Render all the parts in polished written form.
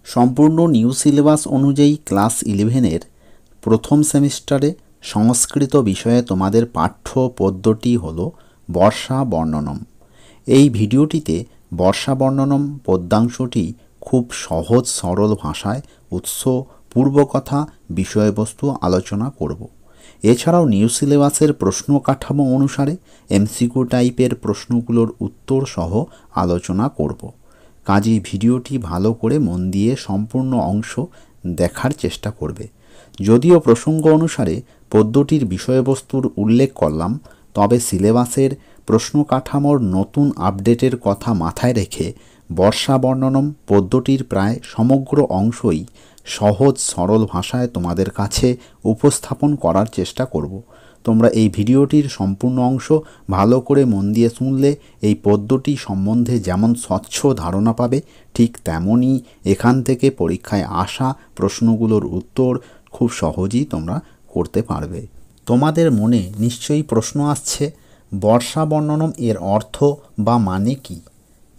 সম্পূর্ণ new syllabus অনুযায়ী class 11-এর প্রথম সেমিস্টারে সংস্কৃত বিষয়ে তোমাদের পাঠ্য পদ্যটি হল বর্ষা বর্ণনম। এই ভিডিওটিতে বর্ষা বর্ণনম পদ্যাংশটি খুব সহজ সরল ভাষায় উৎস, পূর্বকথা, বিষয়বস্তু আলোচনা করব। এছাড়াও নিউ সিলেবাসের প্রশ্ন কাঠামো অনুসারে এমসিকিউ টাইপের প্রশ্নগুলোর উত্তর সহ আলোচনা করব। কাজেই ভিডিওটি ভালো করে মন দিয়ে সম্পূর্ণ অংশ দেখার চেষ্টা করবে। যদিও প্রসঙ্গ অনুসারে পদ্যটির বিষয়বস্তুর উল্লেখ করলাম, তবে সিলেবাসের প্রশ্ন কাঠামোর নতুন আপডেটের কথা মাথায় রেখে বর্ষা বর্ণনম পদ্যটির প্রায় সমগ্র অংশই সহজ সরল ভাষায় তোমাদের কাছে উপস্থাপন করার চেষ্টা করব। তোমরা এই ভিডিওটির সম্পূর্ণ অংশ ভালো করে মন দিয়ে শুনলে এই পদ্যটি সম্বন্ধে যেমন স্বচ্ছ ধারণা পাবে, ঠিক তেমনই এখান থেকে পরীক্ষায় আসা প্রশ্নগুলোর উত্তর খুব সহজেই তোমরা করতে পারবে। তোমাদের মনে নিশ্চয়ই প্রশ্ন আসছে, বর্ষা বর্ণনম এর অর্থ বা মানে কি,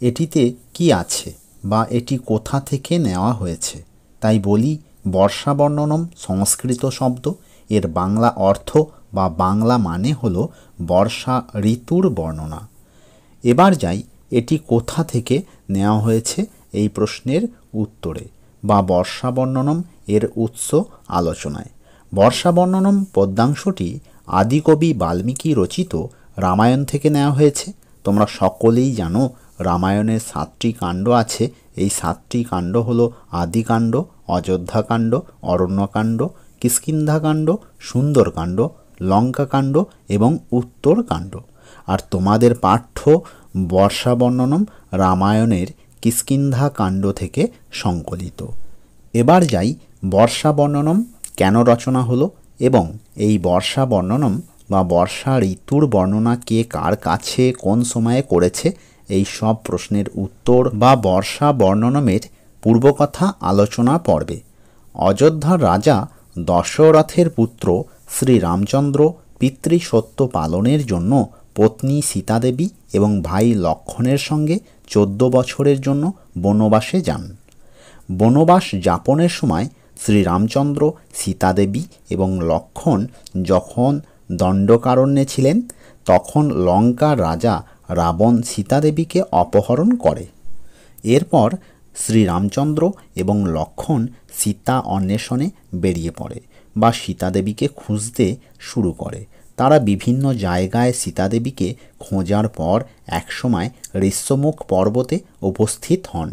এটিতে কি আছে বা এটি কোথা থেকে নেওয়া হয়েছে। তাই বলি, বর্ষা বর্ণনম সংস্কৃত শব্দ, এর বাংলা অর্থ বা বাংলা মানে হলো বর্ষা ঋতুর বর্ণনা। এবার যাই এটি কোথা থেকে নেওয়া হয়েছে এই প্রশ্নের উত্তরে বা বর্ষা বর্ণনম এর উৎস আলোচনায়। বর্ষা বর্ণনম পদ্যাংশটি আদিকবি বাল্মীকি রচিত রামায়ণ থেকে নেওয়া হয়েছে। তোমরা সকলেই জানো রামায়ণের 7টি কাণ্ড আছে। এই 7টি কাণ্ড হলো আদিকাণ্ড, অযোধ্যাকাণ্ড, অরণ্যকাণ্ড, কিষ্কিন্ধাকাণ্ড, সুন্দরকাণ্ড, লঙ্কাকাণ্ড এবং উত্তরকাণ্ড। আর তোমাদের পাঠ্য বর্ষা বর্ণনম রামায়ণের কিষ্কিন্ধা কাণ্ড থেকে সংকলিত। এবার যাই বর্ষা বর্ণনম কেন রচনা হলো এবং এই বর্ষা বর্ণনম বা বর্ষা ঋতুর বর্ণনা কে কার কাছে কোন সময়ে করেছে, এই সব প্রশ্নের উত্তর বা বর্ষা বর্ণনমের পূর্বকথা আলোচনা পর্বে। অযোধ্যার রাজা দশরথের পুত্র শ্রীরামচন্দ্র পিতৃসত্য পালনের জন্য পত্নী সীতাদেবী এবং ভাই লক্ষ্মণের সঙ্গে 14 বছরের জন্য বনবাসে যান। বনবাস যাপনের সময় শ্রীরামচন্দ্র, সীতাদেবী এবং লক্ষ্মণ যখন দণ্ডকারণ্যে ছিলেন, তখন লঙ্কার রাজা রাবণ সীতাদেবীকে অপহরণ করে। এরপর শ্রীরামচন্দ্র এবং লক্ষ্মণ সীতা অন্বেষণে বেরিয়ে পড়ে বা সীতাদেবীকে খুঁজতে শুরু করে। তারা বিভিন্ন জায়গায় সীতাদেবীকে খোঁজার পর একসময় ঋষ্যমুখ পর্বতে উপস্থিত হন।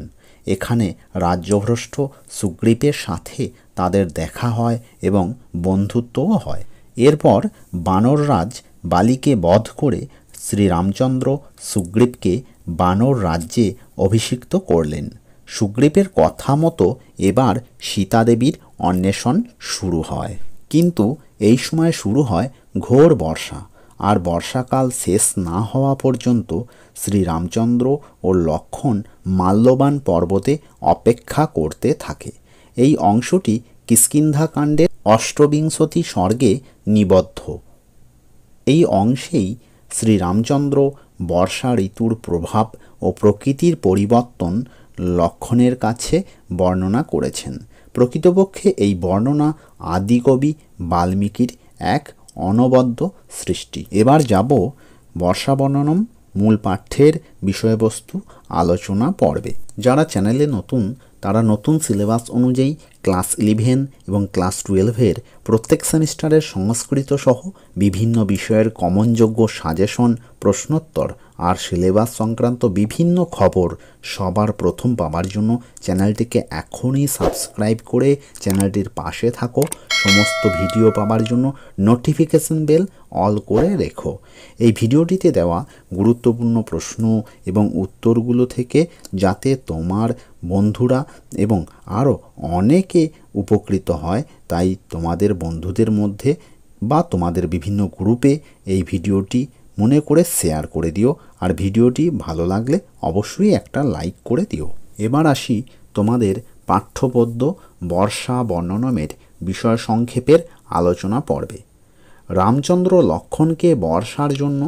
এখানে রাজ্যভ্রষ্ট সুগ্রীবের সাথে তাদের দেখা হয় এবং বন্ধুত্বও হয়। এরপর বানররাজ বালিকে বধ করে শ্রীরামচন্দ্র সুগ্রীবকে বানর রাজ্যে অভিষিক্ত করলেন। সুগ্রীবের কথা মতো এবার সীতাদেবীর অন্বেষণ শুরু হয়। কিন্তু এই সময় শুরু হয় ঘোর বর্ষা, আর বর্ষাকাল শেষ না হওয়া পর্যন্ত শ্রীরামচন্দ্র ও লক্ষ্মণ মাল্যবান পর্বতে অপেক্ষা করতে থাকে। এই অংশটি কিষ্কিন্ধাকাণ্ডের 28 সর্গে নিবদ্ধ। এই অংশেই শ্রীরামচন্দ্র বর্ষা ঋতুর প্রভাব ও প্রকৃতির পরিবর্তন লক্ষ্মণের কাছে বর্ণনা করেছেন। প্রকৃতপক্ষে এই বর্ণনা আদিকবি বাল্মীকির এক অনবদ্য সৃষ্টি। এবার যাব বর্ষা বর্ণনম মূল পাঠ্যের বিষয়বস্তু আলোচনা পর্বে। যারা চ্যানেলে নতুন, তারা নতুন সিলেবাস অনুযায়ী ক্লাস 11 এবং ক্লাস 12-এর প্রত্যেক সেমিস্টারের সংস্কৃত সহ বিভিন্ন বিষয়ের কমনযোগ্য সাজেশন, প্রশ্নোত্তর আর সিলেবাস সংক্রান্ত বিভিন্ন খবর সবার প্রথম পাওয়ার জন্য চ্যানেলটিকে এখনই সাবস্ক্রাইব করে চ্যানেলটির পাশে থাকো। সমস্ত ভিডিও পাওয়ার জন্য নোটিফিকেশন বেল অল করে রেখো। এই ভিডিওটিতে দেওয়া গুরুত্বপূর্ণ প্রশ্ন এবং উত্তরগুলো থেকে যাতে তোমার বন্ধুরা এবং আরও অনেকে উপকৃত হয়, তাই তোমাদের বন্ধুদের মধ্যে বা তোমাদের বিভিন্ন গ্রুপে এই ভিডিওটি মনে করে শেয়ার করে দিও। আর ভিডিওটি ভালো লাগলে অবশ্যই একটা লাইক করে দিও। এবার আসি তোমাদের পাঠ্যপদ্য বর্ষা বর্ণনমের বিষয় সংক্ষেপের আলোচনা পর্বে। রামচন্দ্র লক্ষ্মণকে বর্ষার জন্য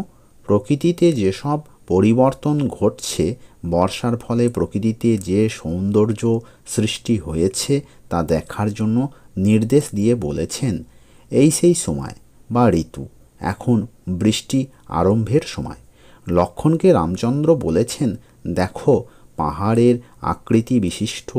প্রকৃতিতে যেসব পরিবর্তন ঘটছে বর্ষার ফলে প্রকৃতিতে যে সৌন্দর্য সৃষ্টি হয়েছে তা দেখার জন্য নির্দেশ দিয়ে বলেছেন, এই সেই সময় বা ঋতু, এখন বৃষ্টি আরম্ভের সময়। লক্ষ্মণকে রামচন্দ্র বলেছেন, দেখো পাহাড়ের আকৃতি বিশিষ্ট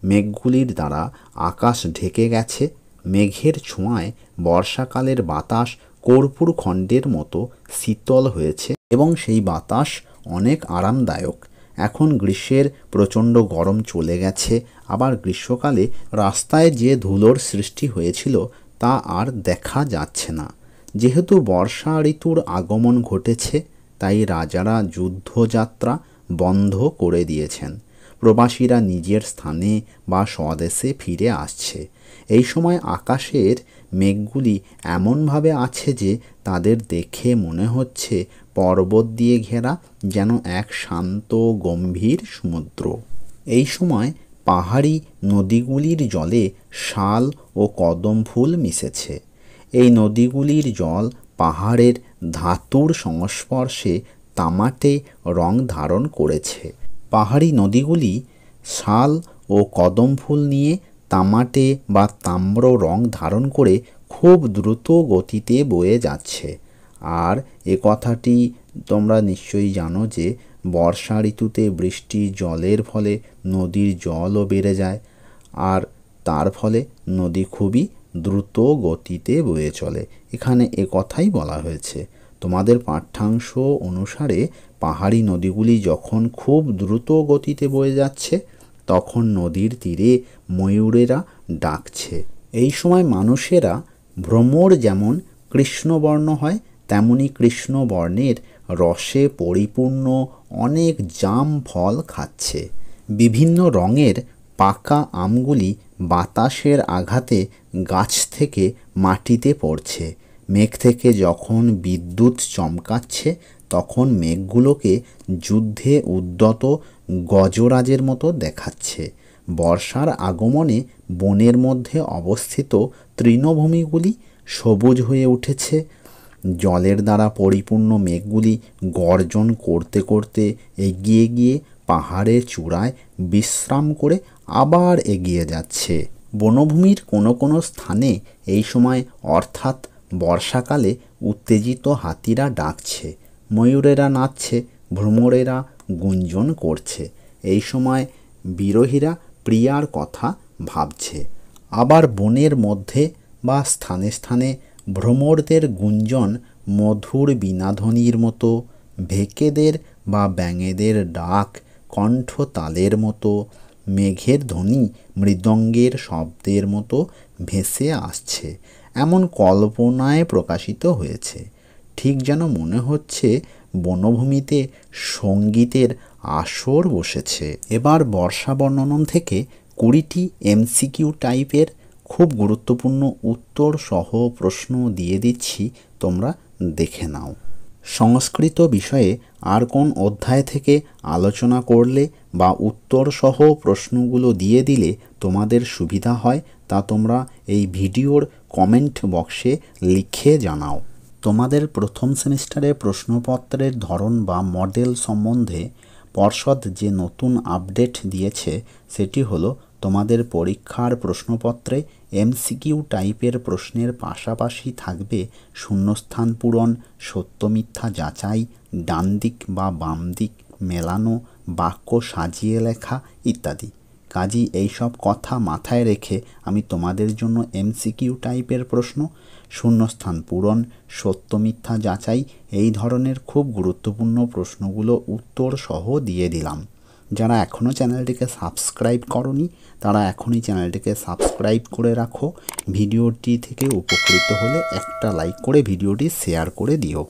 মেঘগুলির দ্বারা আকাশ ঢেকে গেছে। মেঘের ছোঁয়ায় বর্ষাকালের বাতাস কর্পূর খণ্ডের মতো শীতল হয়েছে এবং সেই বাতাস অনেক আরামদায়ক। এখন গ্রীষ্মের প্রচণ্ড গরম চলে গেছে। আবার গ্রীষ্মকালে রাস্তায় যে ধুলোর সৃষ্টি হয়েছিল তা আর দেখা যাচ্ছে না। যেহেতু বর্ষা ঋতুর আগমন ঘটেছে, তাই রাজারা যুদ্ধযাত্রা বন্ধ করে দিয়েছেন। প্রবাসীরা নিজের স্থানে বা স্বদেশে ফিরে আসছে। এই সময় আকাশের মেঘগুলি এমনভাবে আছে যে তাদের দেখে মনে হচ্ছে পর্বত দিয়ে ঘেরা যেন এক শান্ত গম্ভীর সমুদ্র। এই সময় পাহাড়ি নদীগুলির জলে শাল ও কদম ফুল মিশেছে। এই নদীগুলির জল পাহাড়ের ধাতুর সংস্পর্শে তামাটে রং ধারণ করেছে। পাহাড়ি নদীগুলি শাল ও কদম ফুল নিয়ে তামাটে বা তাম্র রং ধারণ করে খুব দ্রুত গতিতে বয়ে যাচ্ছে। আর এ কথাটি তোমরা নিশ্চয়ই জানো যে বর্ষা ঋতুতে বৃষ্টির জলের ফলে নদীর জলও বেড়ে যায়, আর তার ফলে নদী খুবই দ্রুত গতিতে বয়ে চলে। এখানে এ কথাই বলা হয়েছে। তোমাদের পাঠ্যাংশ অনুসারে পাহাড়ি নদীগুলি যখন খুব দ্রুত গতিতে বয়ে যাচ্ছে, তখন নদীর তীরে ময়ূরেরা ডাকছে। এই সময় মানুষেরা ভ্রমর যেমন কৃষ্ণবর্ণ হয়, তেমনি কৃষ্ণবর্ণের রসে পরিপূর্ণ অনেক জাম ফল খাচ্ছে। বিভিন্ন রঙের পাকা আমগুলি বাতাসের আঘাতে গাছ থেকে মাটিতে পড়ছে। মেঘ থেকে যখন বিদ্যুৎ চমকাচ্ছে, তখন মেঘগুলোকে যুদ্ধে উদ্যত গজরাজের মতো দেখাচ্ছে। বর্ষার আগমনে বনের মধ্যে অবস্থিত তৃণভূমিগুলি সবুজ হয়ে উঠেছে। জলের দ্বারা পরিপূর্ণ মেঘগুলি গর্জন করতে করতে এগিয়ে গিয়ে পাহাড়ের চূড়ায় বিশ্রাম করে আবার এগিয়ে যাচ্ছে। বনভূমির কোনো কোনো স্থানে এই সময় অর্থাৎ বর্ষাকালে উত্তেজিত হাতিরা ডাকছে, ময়ূরেরা নাচছে, ভ্রমরেরা গুঞ্জন করছে। এই সময় বিরহীরা প্রিয়ার কথা ভাবছে। আবার বনের মধ্যে বা স্থানে স্থানে ভ্রমরদের গুঞ্জন মধুর বীণাধ্বনির মতো, ভেকেদের বা ব্যাঙেদের ডাক কণ্ঠ তালের মতো, মেঘের ধ্বনি মৃদঙ্গের শব্দের মতো ভেসে আসছে, এমন কল্পনায় প্রকাশিত হয়েছে। ঠিক যেন মনে হচ্ছে বনভূমিতে সঙ্গীতের আসর বসেছে। এবার বর্ষা বর্ণনম থেকে 20টি এমসিকিউ টাইপের খুব গুরুত্বপূর্ণ উত্তর সহ প্রশ্ন দিয়ে দিচ্ছি, তোমরা দেখে নাও। সংস্কৃত বিষয়ে আর কোন অধ্যায় থেকে আলোচনা করলে বা উত্তর সহ প্রশ্নগুলো দিয়ে দিলে তোমাদের সুবিধা হয়, তা তোমরা এই ভিডিওর কমেন্ট বক্সে লিখে জানাও। তোমাদের প্রথম সেমিস্টারে প্রশ্নপত্রের ধরন বা মডেল সম্বন্ধে পর্ষদ যে নতুন আপডেট দিয়েছে সেটি হলো, তোমাদের পরীক্ষার প্রশ্নপত্রে এমসিকিউ টাইপের প্রশ্নের পাশাপাশি থাকবে শূন্যস্থান পূরণ, সত্য মিথ্যা যাচাই, ডান দিক বা বাম দিক মেলানো, বাক্য সাজিয়ে লেখা ইত্যাদি। কাজী এইসব কথা মাথায় রেখে আমি তোমাদের জন্য এমসিকিউ টাইপের প্রশ্ন, শূন্যস্থান পূরণ, সত্য মিথ্যা যাচাই এই ধরনের খুব গুরুত্বপূর্ণ প্রশ্নগুলো উত্তর সহ দিয়ে দিলাম। যারা এখনও চ্যানেলটিকে সাবস্ক্রাইব করনি তারা এখনই চ্যানেলটিকে সাবস্ক্রাইব করে রাখো। ভিডিওটি থেকে উপকৃত হলে একটা লাইক করে ভিডিওটি শেয়ার করে দিও।